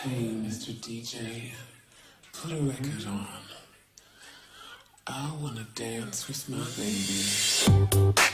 Hey, Mr. DJ, put a record on. I wanna dance with my baby.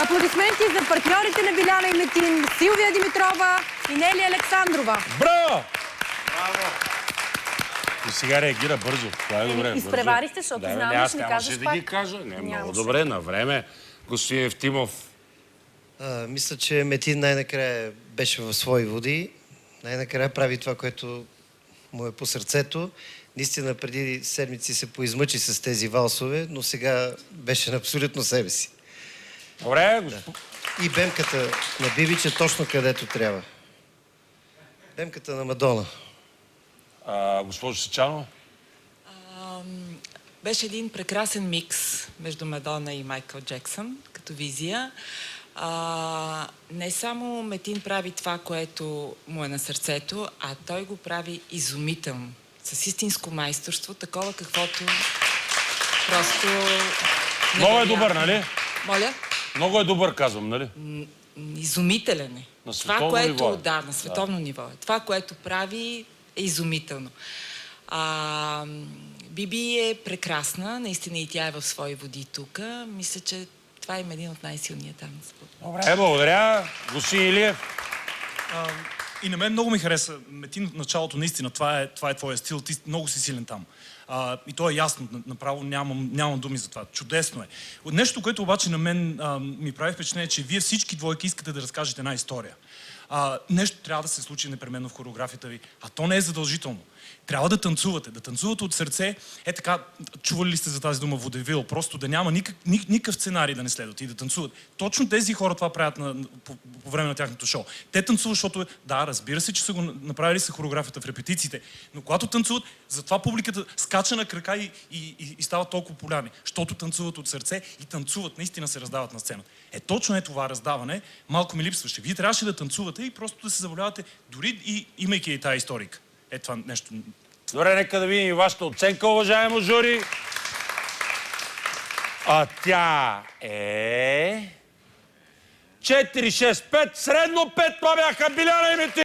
Аплодисменти за партньорите на Биляна и Метин, Силвия Димитрова и Нели Александрова. Браво! Браво! И сега реагира бързо. Това е добре. Изпревари сте, защото знам, че ми казваш да ги кажа. Не, много добре, на време. Господин Евтимов. Мисля, че Метин най-накрая беше в свои води. Най-накрая прави това, което му е по сърцето. Наистина, преди седмици се поизмъчи с тези валсове, но сега беше на абсолютно себе си. Добре, да. И бемката на Бибич точно където трябва. Бемката на Мадона. Госпожо Сичанова? Беше един прекрасен микс между Мадона и Майкъл Джексън, като визия. Не само Метин прави това, което му е на сърцето, а той го прави изумително. С истинско майсторство, такова каквото просто... Много е добър, нали? Моля? Много е добър, казвам, нали? Изумителен е. На световно ниво. Да, на световно ниво е. Това, което прави, е изумително. Биби е прекрасна, наистина и тя е в свои води тук. Мисля, че това е един от най-силния танц. Добре, благодаря. Господин Илиев. И на мен много ми хареса Метин от началото, наистина. Това е твоя стил. Ти много си силен там. И то е ясно, направо нямам думи за това. Чудесно е. Нещо, което обаче на мен ми прави впечатление, че вие всички двойки искате да разкажете една история. Нещо трябва да се случи непременно в хореографията ви, а то не е задължително. Трябва да танцувате от сърце. Е така, чували ли сте за тази дума водевил? Просто да няма никакъв сценарий да не следват и да танцуват. Точно тези хора това правят по време на тяхното шоу. Те танцуват, защото, да, разбира се, че са го направили с хореографията в репетициите, но когато танцуват, затова публиката скача на крака и стават толкова популярни. Защото танцуват от сърце и танцуват, наистина се раздават на сцената. Точно това раздаване малко ми липсваше. Вие трябваше да танцувате и просто да се забавлявате, дори и имайки и тази историка. Това нещо... Добре, нека да видим и вашата оценка, уважаемо жури. А тя е... 4, 6, 5, средно 5, това бяха Биляна и Метин.